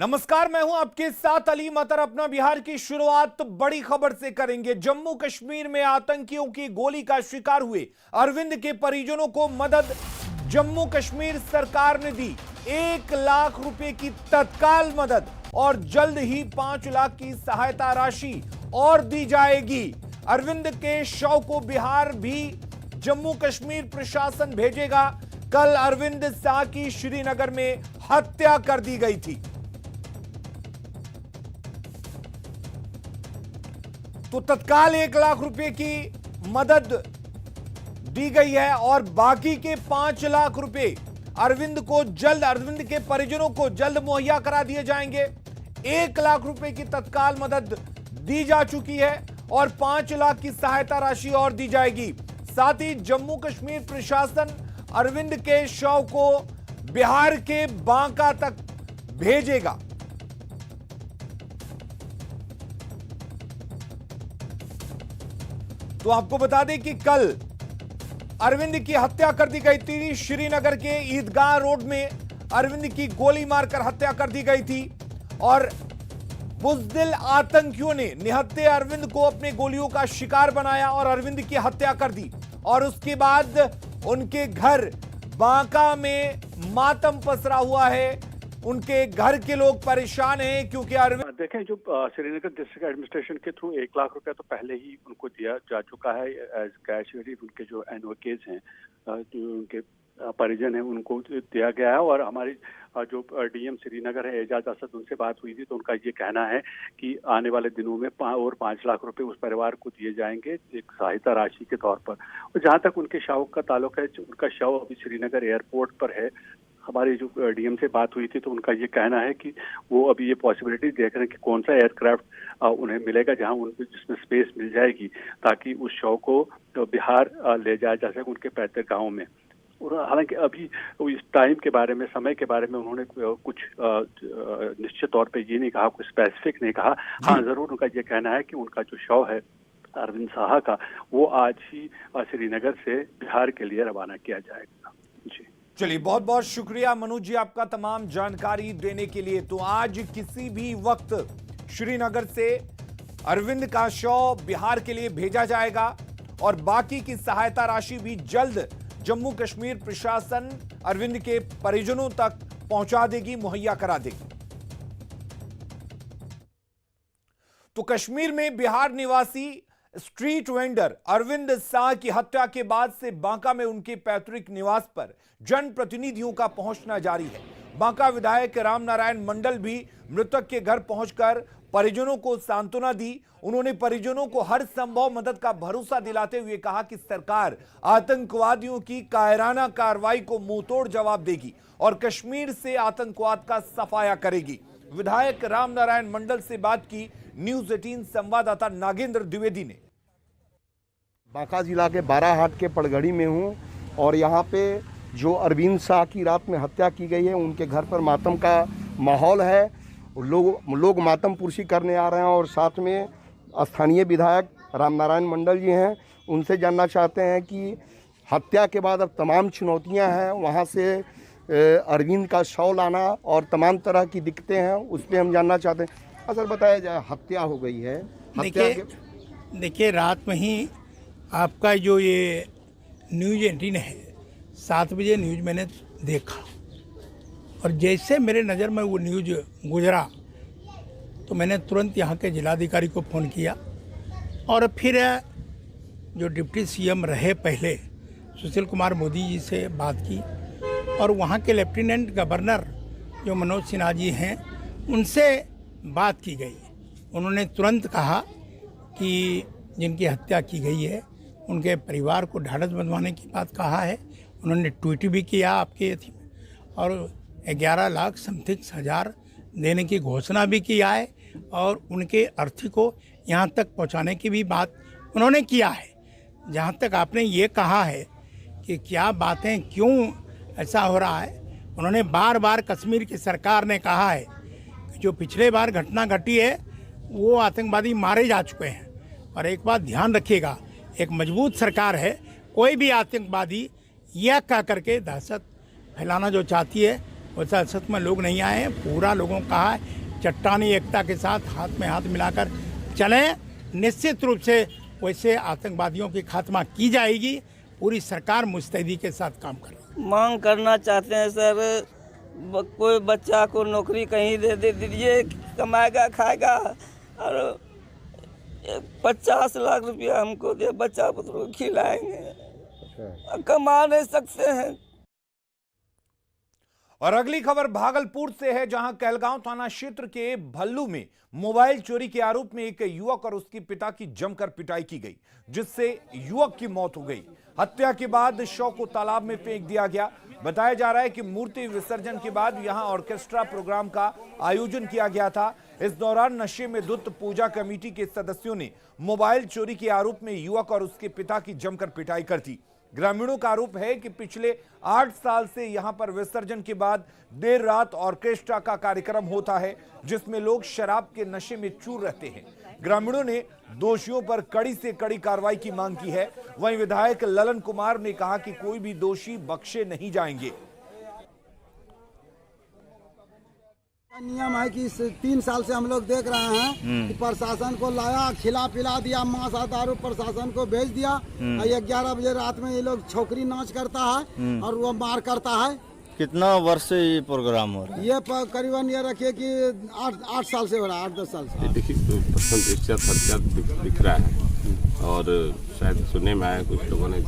नमस्कार, मैं हूं आपके साथ अली मतर। अपना बिहार की शुरुआत बड़ी खबर से करेंगे। जम्मू कश्मीर में आतंकियों की गोली का शिकार हुए अरविंद के परिजनों को मदद जम्मू कश्मीर सरकार ने दी। 1 लाख रुपए की तत्काल मदद और जल्द ही 5 लाख की सहायता राशि और दी जाएगी। अरविंद के शव को बिहार भी जम्मू कश्मीर प्रशासन भेजेगा। कल अरविंद शाह की श्रीनगर में हत्या कर दी गई थी। तो तत्काल 1 लाख रुपए की मदद दी गई है और बाकी के 5 लाख रुपए अरविंद के परिजनों को जल्द मुहैया करा दिए जाएंगे। 1 लाख रुपए की तत्काल मदद दी जा चुकी है और 5 लाख की सहायता राशि और दी जाएगी। साथ ही जम्मू कश्मीर प्रशासन अरविंद के शव को बिहार के बांका तक भेजेगा। तो आपको बता दें कि कल अरविंद की हत्या कर दी गई थी। श्रीनगर के ईदगाह रोड में अरविंद की गोली मारकर हत्या कर दी गई थी और बुज़दिल आतंकियों ने निहत्थे अरविंद को अपने गोलियों का शिकार बनाया और अरविंद की हत्या कर दी। और उसके बाद उनके घर बांका में मातम पसरा हुआ है। उनके घर के लोग परेशान हैं क्योंकि अरविंद देखें, जो श्रीनगर डिस्ट्रिक्ट एडमिनिस्ट्रेशन के थ्रू 1 लाख रुपया तो पहले ही उनको दिया जा चुका है एज कैश रिलीफ। उनके जो एडवोकेट्स हैं, जो उनके परिजन हैं, उनको दिया गया है। और हमारी जो डीएम श्रीनगर है एजाज असद, उनसे बात हुई थी तो उनका ये कहना है कि आने वाले दिनों में और 5 लाख रुपए उस परिवार को दिए जाएंगे एक सहायता राशि के तौर पर। और जहाँ तक उनके शव का ताल्लुक है, उनका शव अभी श्रीनगर एयरपोर्ट पर है। हमारी जो डीएम से बात हुई थी तो उनका ये कहना है कि वो अभी ये पॉसिबिलिटी देख रहे हैं कि कौन सा एयरक्राफ्ट उन्हें मिलेगा जहां उनको जिसमें स्पेस मिल जाएगी ताकि उस शव को बिहार ले जाया जा सके उनके पैतृक गाँव में। और हालांकि अभी इस टाइम के बारे में, समय के बारे में उन्होंने कुछ निश्चित तौर पे ये नहीं कहा, कुछ स्पेसिफिक नहीं कहा। हाँ, जरूर उनका ये कहना है कि उनका जो शव है अरविंद शाह का, वो आज ही श्रीनगर से बिहार के लिए रवाना किया जाएगा। जी चलिए, बहुत बहुत शुक्रिया मनोज जी आपका तमाम जानकारी देने के लिए। तो आज किसी भी वक्त श्रीनगर से अरविंद का शव बिहार के लिए भेजा जाएगा और बाकी की सहायता राशि भी जल्द जम्मू कश्मीर प्रशासन अरविंद के परिजनों तक पहुंचा देगी, मुहैया करा देगी। तो कश्मीर में बिहार निवासी स्ट्रीट वेंडर अरविंद शाह की हत्या के बाद से बांका में उनके पैतृक निवास पर जनप्रतिनिधियों का पहुंचना जारी है। बांका विधायक रामनारायण मंडल भी मृतक के घर पहुंचकर परिजनों को सांत्वना दी। उन्होंने परिजनों को हर संभव मदद का भरोसा दिलाते हुए कहा कि सरकार आतंकवादियों की कायराना कार्रवाई को मुंहतोड़ जवाब देगी और कश्मीर से आतंकवाद का सफाया करेगी। विधायक रामनारायण मंडल से बात की न्यूज 18 संवाददाता नागेंद्र द्विवेदी ने। बांका जिला के बाराहाट के पड़गड़ी में हूं और यहां पे जो अरविंद शाह की रात में हत्या की गई है, उनके घर पर मातम का माहौल है। लोग मातम पुरसी करने आ रहे हैं और साथ में स्थानीय विधायक रामनारायण मंडल जी हैं। उनसे जानना चाहते हैं कि हत्या के बाद अब तमाम चुनौतियां हैं, वहां से अरविंद का शव लाना और तमाम तरह की दिक्कतें हैं, उस पर हम जानना चाहते हैं। सर बताया जाए, हत्या हो गई है। देखिए, रात में ही आपका जो ये न्यूज 18 है, 7 बजे न्यूज मैंने देखा और जैसे मेरे नज़र में वो न्यूज गुजरा तो मैंने तुरंत यहाँ के जिलाधिकारी को फ़ोन किया और फिर जो डिप्टी सीएम रहे पहले सुशील कुमार मोदी जी से बात की और वहाँ के लेफ्टिनेंट गवर्नर जो मनोज सिन्हा जी हैं उनसे बात की गई। उन्होंने तुरंत कहा कि जिनकी हत्या की गई है उनके परिवार को ढाढ़स बंधवाने की बात कहा है। उन्होंने ट्वीट भी किया आपके अथी में और 11 लाख समथिंग हजार देने की घोषणा भी किया है और उनके अर्थी को यहाँ तक पहुँचाने की भी बात उन्होंने किया है। जहाँ तक आपने ये कहा है कि क्या बातें, क्यों ऐसा हो रहा है, उन्होंने बार बार कश्मीर की सरकार ने कहा है कि जो पिछले बार घटना घटी है वो आतंकवादी मारे जा चुके हैं। और एक बात ध्यान रखिएगा, एक मजबूत सरकार है, कोई भी आतंकवादी यह कह करके दहशत फैलाना जो चाहती है वैसा असत में लोग नहीं आए हैं। पूरा लोगों का है चट्टानी एकता के साथ हाथ में हाथ मिलाकर चलें। निश्चित रूप से वैसे आतंकवादियों की खात्मा की जाएगी। पूरी सरकार मुस्तैदी के साथ काम कर रही है। मांग करना चाहते हैं सर, कोई बच्चा को नौकरी कहीं दे दीजिए, कमाएगा खाएगा, और 50 लाख रुपया हमको दे, बच्चा पुत्रों को खिलाएंगे, कमा नहीं सकते हैं। और अगली खबर भागलपुर से है, जहां कहलगांव थाना क्षेत्र के भल्लू में मोबाइल चोरी के आरोप में एक युवक और उसके पिता की जमकर पिटाई की गई, जिससे युवक की मौत हो गई। हत्या के बाद शव को तालाब में फेंक दिया गया। बताया जा रहा है कि मूर्ति विसर्जन के बाद यहां ऑर्केस्ट्रा प्रोग्राम का आयोजन किया गया था। इस दौरान नशे में धुत पूजा कमेटी के सदस्यों ने मोबाइल चोरी के आरोप में युवक और उसके पिता की जमकर पिटाई कर दी। ग्रामीणों का आरोप है कि पिछले 8 साल से यहां पर विसर्जन के बाद देर रात ऑर्केस्ट्रा का कार्यक्रम होता है, जिसमें लोग शराब के नशे में चूर रहते हैं। ग्रामीणों ने दोषियों पर कड़ी से कड़ी कार्रवाई की मांग की है। वहीं विधायक ललन कुमार ने कहा कि कोई भी दोषी बख्शे नहीं जाएंगे। नियम है कि 3 साल से हम लोग देख रहे हैं कि प्रशासन को लाया, खिला पिला दिया, मांस दारू प्रशासन को भेज दिया। 11 बजे रात में ये लोग छोकरी नाच करता है और वो मार करता है। कितना वर्ष से ये प्रोग्राम हो रहा है? ये करीबन ये रखिए कि 8 साल से हो रहा है, 8-10 साल से। देखिए प्रथम दृष्टया सत्या दिख रहा है और शायद सुनने में आया, कुछ लोगों ने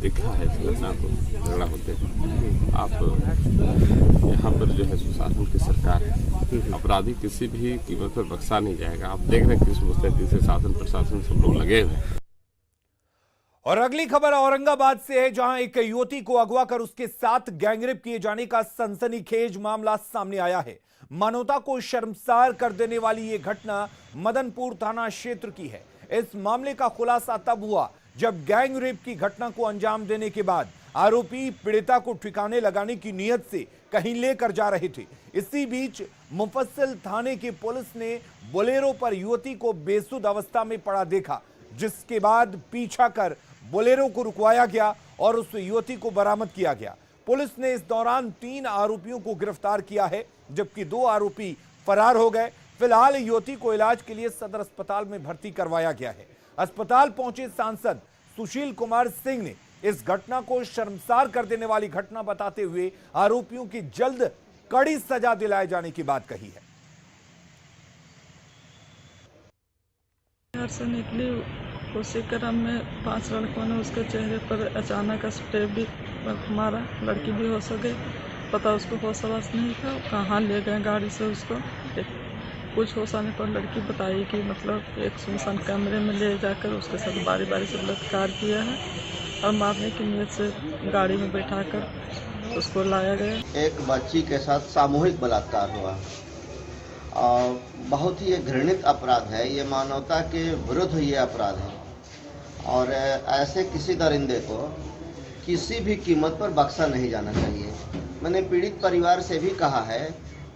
देखा है इस घटना को झगड़ा होते हैं। आप यहाँ पर जो है सुशासन की सरकार है, अपराधी किसी भी कीमत पर बख्शा नहीं जाएगा। आप देख रहे हैं किस मुस्तैदी से शासन प्रशासन सब लोग लगे हुए हैं। और अगली खबर औरंगाबाद से है, जहां एक युवती को अगवा कर उसके साथ गैंगरेप किए जाने का सनसनीखेज मामला सामने आया है। मानवता को शर्मसार कर देने वाली ये घटना मदनपुर थाना क्षेत्र की है। इस मामले का खुलासा तब हुआ जब गैंग रेप की घटना को अंजाम देने के बाद आरोपी पीड़िता को ठिकाने लगाने की नीयत से कहीं लेकर जा रहे थे। इसी बीच मुफस्सिल थाने की पुलिस ने बोलेरो पर युवती को बेसुध अवस्था में पड़ा देखा, जिसके बाद पीछा कर बोलेरो को रुकवाया गया और उस युवती को बरामद किया गया। पुलिस ने इस दौरान 3 आरोपियों को गिरफ्तार किया है, जबकि 2 आरोपी फरार हो गए। फिलहाल युवती को इलाज के लिए सदर अस्पताल में भर्ती करवाया गया है। अस्पताल पहुंचे सांसद सुशील कुमार सिंह ने इस घटना को शर्मसार कर देने वाली घटना बताते हुए आरोपियों की जल्द कड़ी सजा दिलाए जाने की बात कही है। घर से निकली, उसी क्रम में 5 लड़कों ने उसके चेहरे पर अचानक स्प्रे भी मारा। लड़की भी हो सके, पता उसको होश आवास नहीं था। कहाँ ले गए गाड़ी से उसको, कुछ होश आने पर लड़की बताई कि मतलब एक सुनसान कमरे में ले जाकर उसके साथ बारी बारी से बलात्कार किया है और मारने की नीयत से गाड़ी में बैठाकर उसको लाया गया। एक बच्ची के साथ सामूहिक बलात्कार हुआ और बहुत ही घृणित अपराध है। ये मानवता के विरुद्ध ये अपराध है और ऐसे किसी दरिंदे को किसी भी कीमत पर बख्शा नहीं जाना चाहिए। मैंने पीड़ित परिवार से भी कहा है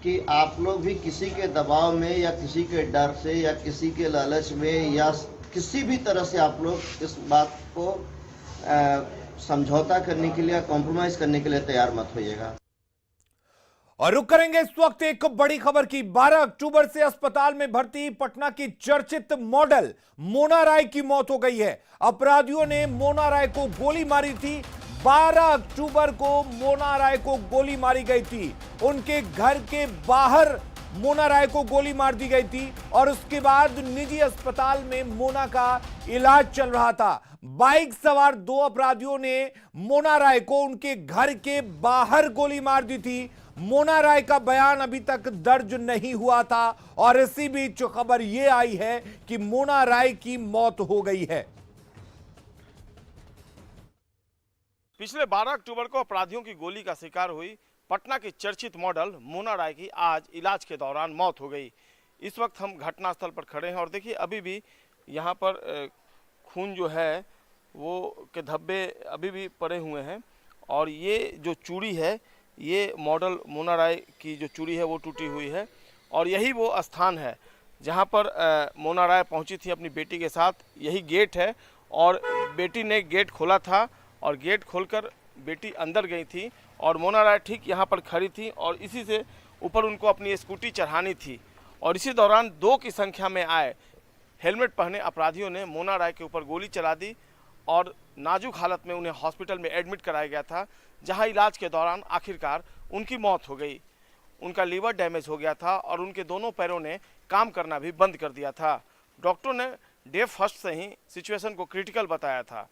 कि आप लोग भी किसी के दबाव में या किसी के डर से या किसी के लालच में या किसी भी तरह से आप लोग इस बात को समझौता करने के लिए, कॉम्प्रोमाइज करने के लिए तैयार मत होइएगा। और रुक करेंगे इस वक्त एक बड़ी खबर की। 12 अक्टूबर से अस्पताल में भर्ती पटना की चर्चित मॉडल मोना राय की मौत हो गई है। अपराधियों ने मोना राय को गोली मारी थी। 12 अक्टूबर को मोना राय को गोली मारी गई थी। उनके घर के बाहर मोना राय को गोली मार दी गई थी और उसके बाद निजी अस्पताल में मोना का इलाज चल रहा था। बाइक सवार 2 अपराधियों ने मोना राय को उनके घर के बाहर गोली मार दी थी। मोना राय का बयान अभी तक दर्ज नहीं हुआ था और इसी बीच खबर यह आई है कि मोना राय की मौत हो गई है। पिछले 12 अक्टूबर को अपराधियों की गोली का शिकार हुई पटना की चर्चित मॉडल मोना राय की आज इलाज के दौरान मौत हो गई। इस वक्त हम घटनास्थल पर खड़े हैं और देखिए अभी भी यहाँ पर खून जो है वो के धब्बे अभी भी पड़े हुए हैं और ये जो चूड़ी है, ये मॉडल मोना राय की जो चूड़ी है वो टूटी हुई है और यही वो स्थान है जहाँ पर मोना राय पहुँची थी अपनी बेटी के साथ। यही गेट है और बेटी ने गेट खोला था और गेट खोलकर बेटी अंदर गई थी और मोना राय ठीक यहाँ पर खड़ी थी और इसी से ऊपर उनको अपनी स्कूटी चढ़ानी थी। और इसी दौरान 2 की संख्या में आए हेलमेट पहने अपराधियों ने मोना राय के ऊपर गोली चला दी और नाजुक हालत में उन्हें हॉस्पिटल में एडमिट कराया गया था, जहां इलाज के दौरान आखिरकार उनकी मौत हो गई। उनका लीवर डैमेज हो गया था और उनके दोनों पैरों ने काम करना भी बंद कर दिया था। डॉक्टरों ने डे फर्स्ट से ही सिचुएशन को क्रिटिकल बताया था।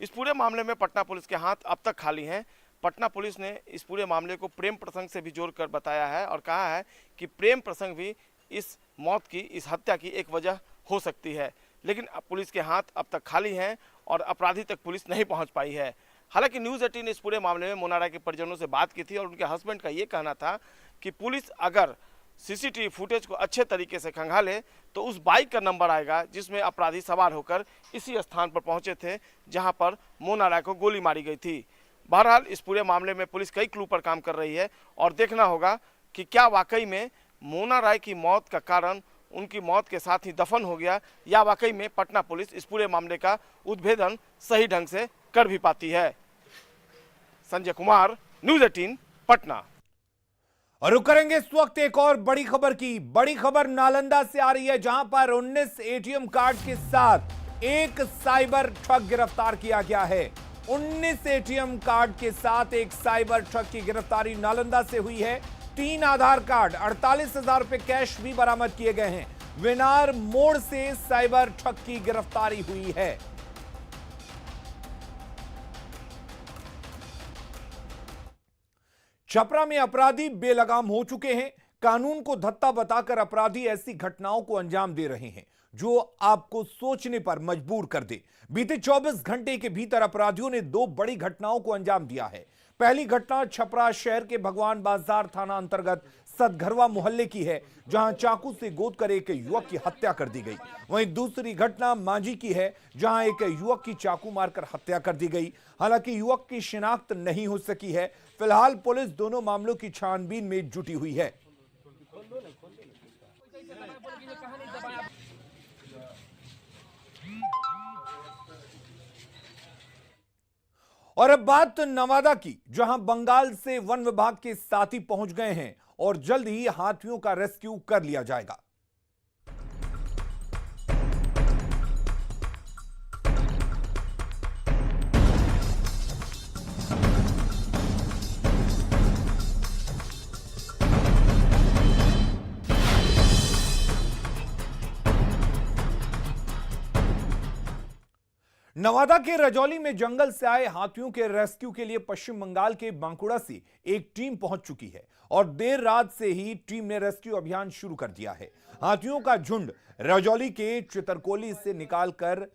इस पूरे मामले में पटना पुलिस के हाथ अब तक खाली हैं। पटना पुलिस ने इस पूरे मामले को प्रेम प्रसंग से भी जोड़कर बताया है और कहा है कि प्रेम प्रसंग भी इस मौत की, इस हत्या की एक वजह हो सकती है। लेकिन पुलिस के हाथ अब तक खाली हैं और अपराधी तक पुलिस नहीं पहुंच पाई है। हालांकि न्यूज़ 18 ने इस पूरे मामले में मोना राय के परिजनों से बात की थी और उनके हस्बैंड का ये कहना था कि पुलिस अगर सीसीटीवी फुटेज को अच्छे तरीके से खंगाले तो उस बाइक का नंबर आएगा जिसमें अपराधी सवार होकर इसी स्थान पर पहुंचे थे जहां पर मोना राय को गोली मारी गई थी। बहरहाल इस पूरे मामले में पुलिस कई क्लू पर काम कर रही है और देखना होगा कि क्या वाकई में मोना राय की मौत का कारण उनकी मौत के साथ ही दफन हो गया या वाकई में पटना पुलिस इस पूरे मामले का उद्भेदन सही ढंग से कर भी पाती है। संजय कुमार, न्यूज़ 18 पटना। और रुक करेंगे इस वक्त एक और बड़ी खबर की। बड़ी खबर नालंदा से आ रही है, जहां पर 19 एटीएम कार्ड के साथ एक साइबर ठग गिरफ्तार किया गया है। 19 एटीएम कार्ड के साथ एक साइबर ठग की गिरफ्तारी नालंदा से हुई है। 3 आधार कार्ड, 48,000 रुपए कैश भी बरामद किए गए हैं। विनार मोड़ से साइबर ठग की गिरफ्तारी हुई है। छपरा में अपराधी बेलगाम हो चुके हैं। कानून को धत्ता बताकर अपराधी ऐसी घटनाओं को अंजाम दे रहे हैं जो आपको सोचने पर मजबूर कर दे। बीते 24 घंटे के भीतर अपराधियों ने 2 बड़ी घटनाओं को अंजाम दिया है। पहली घटना छपरा शहर के भगवान बाजार थाना अंतर्गत सतघरवा मोहल्ले की है, जहां चाकू से गोद कर एक युवक की हत्या कर दी गई। वहीं दूसरी घटना मांझी की है, जहां एक युवक की चाकू मारकर हत्या कर दी गई। हालांकि युवक की शिनाख्त नहीं हो सकी है। फिलहाल पुलिस दोनों मामलों की छानबीन में जुटी हुई है। और अब बात नवादा की, जहां बंगाल से वन विभाग के साथी पहुंच गए हैं और जल्द ही हाथियों का रेस्क्यू कर लिया जाएगा। नवादा के रजौली में जंगल से आए हाथियों के रेस्क्यू के लिए पश्चिम बंगाल के बांकुड़ा से एक टीम पहुंच चुकी है और देर रात से ही टीम ने रेस्क्यू अभियान शुरू कर दिया है। हाथियों का झुंड रजौली के चितरकोली से निकालकर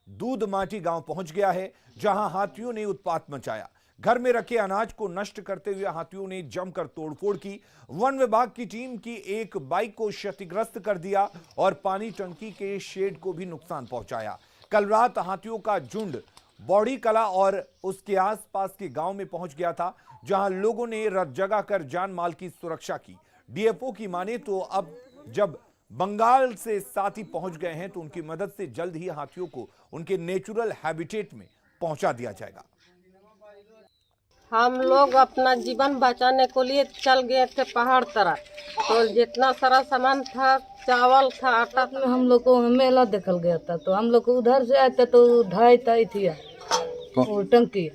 दूध माटी गांव पहुंच गया है, जहां हाथियों ने उत्पात मचाया। घर में रखे अनाज को नष्ट करते हुए हाथियों ने जमकर तोड़फोड़ की। वन विभाग की टीम की एक बाइक को क्षतिग्रस्त कर दिया और पानी टंकी के शेड को भी नुकसान पहुंचाया। कल रात हाथियों का झुंड बौड़ी कला और उसके आसपास के गांव में पहुंच गया था, जहां लोगों ने रथ जगाकर जान माल की सुरक्षा की। डीएफओ की माने तो अब जब बंगाल से साथी पहुंच गए हैं तो उनकी मदद से जल्द ही हाथियों को उनके नेचुरल हैबिटेट में पहुंचा दिया जाएगा। हम लोग अपना जीवन बचाने के लिए चल गए थे पहाड़ तरफ, तो जितना सारा सामान था, चावल था, आटा था, हम लोग को मेला देखल गया था, तो हम लोग को उधर से आए थे तो ढाई थी वो टंकी।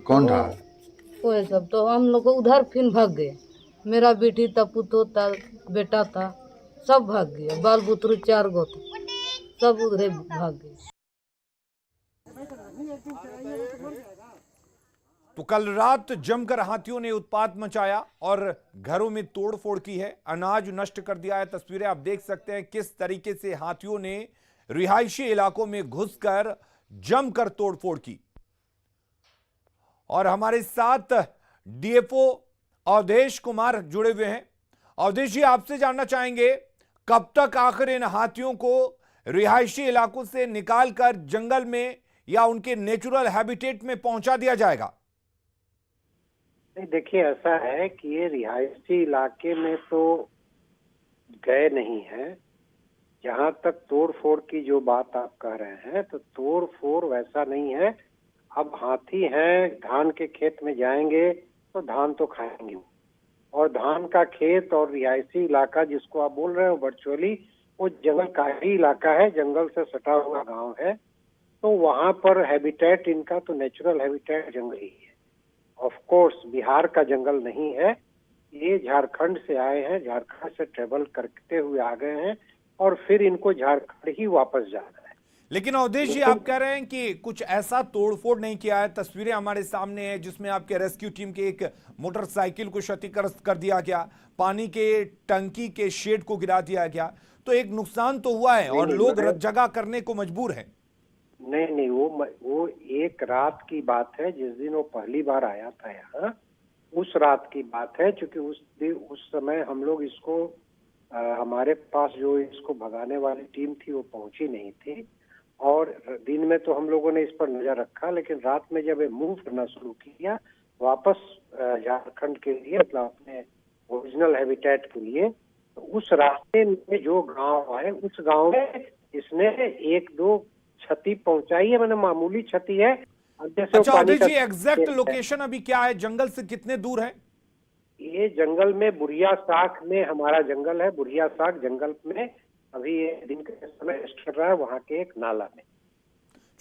कौन था वो सब, तो हम लोग को उधर फिर भाग गए। मेरा बेटी था, पुतो था, बेटा था, सब भाग गए। बाल बुतरू 4 गो था, सब उधर भाग गए। तो कल रात जमकर हाथियों ने उत्पात मचाया और घरों में तोड़फोड़ की है, अनाज नष्ट कर दिया है। तस्वीरें आप देख सकते हैं किस तरीके से हाथियों ने रिहायशी इलाकों में घुसकर जमकर तोड़फोड़ की। और हमारे साथ डीएफओ अवधेश कुमार जुड़े हुए हैं। अवधेश जी, आपसे जानना चाहेंगे कब तक आखिर इन हाथियों को रिहायशी इलाकों से निकालकर जंगल में या उनके नेचुरल हैबिटेट में पहुंचा दिया जाएगा? देखिए, ऐसा है कि ये रिहायशी इलाके में तो गए नहीं है। जहां तक तोड़ फोड़ की जो बात आप कह रहे हैं, तो तोड़ फोड़ वैसा नहीं है। अब हाथी हैं, धान के खेत में जाएंगे तो धान तो खाएंगे, और धान का खेत और रिहायशी इलाका जिसको आप बोल रहे हो वर्चुअली, वो जंगल का ही इलाका है, जंगल से सटा हुआ गांव है। तो वहां पर हैबिटेट इनका तो नेचुरल हैबिटेट जंगल ही है। ऑफ कोर्स बिहार का जंगल नहीं है, ये झारखंड से आए हैं, झारखंड से ट्रेवल करते हुए आ गए हैं और फिर इनको झारखंड ही वापस जाना है। लेकिन अवधेश जी, आप कह रहे हैं कि कुछ ऐसा तोड़फोड़ नहीं किया है। तस्वीरें हमारे सामने हैं जिसमें आपके रेस्क्यू टीम के एक मोटरसाइकिल को क्षतिग्रस्त कर दिया गया, पानी के टंकी के शेड को गिरा दिया गया, तो एक नुकसान तो हुआ है और लोग जगह करने को मजबूर हैं। नहीं, वो एक रात की बात है, जिस दिन वो पहली बार आया था यहाँ, उस रात की बात है। क्योंकि उस समय हम लोग इसको हमारे पास जो इसको भगाने वाली टीम थी वो पहुंची नहीं थी, और दिन में तो हम लोगों ने इस पर नजर रखा, लेकिन रात में जब ये मूव करना शुरू किया वापस झारखंड के लिए, मतलब अपने ओरिजिनल हैबिटेट के लिए, तो उस रास्ते में जो गांव आए उस गांव में इसने एक दो क्षति पहुंचाई है, मैंने मामूली क्षति है। अच्छा अवधेश जी, एग्जैक्ट लोकेशन अभी क्या है, जंगल से कितने दूर है? ये जंगल में बुढ़िया साख में हमारा जंगल है, बुढ़िया साख जंगल में अभी ये दिन के समय कर रहा है, वहां के एक नाला में।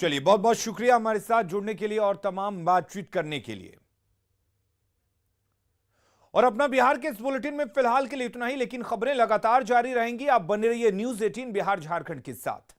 चलिए, बहुत बहुत शुक्रिया हमारे साथ जुड़ने के लिए और तमाम बातचीत करने के लिए। और अपना बिहार के इस बुलेटिन में फिलहाल के लिए इतना ही, लेकिन खबरें लगातार जारी रहेंगी। आप बने रहिए न्यूज़ 18 बिहार झारखंड के साथ।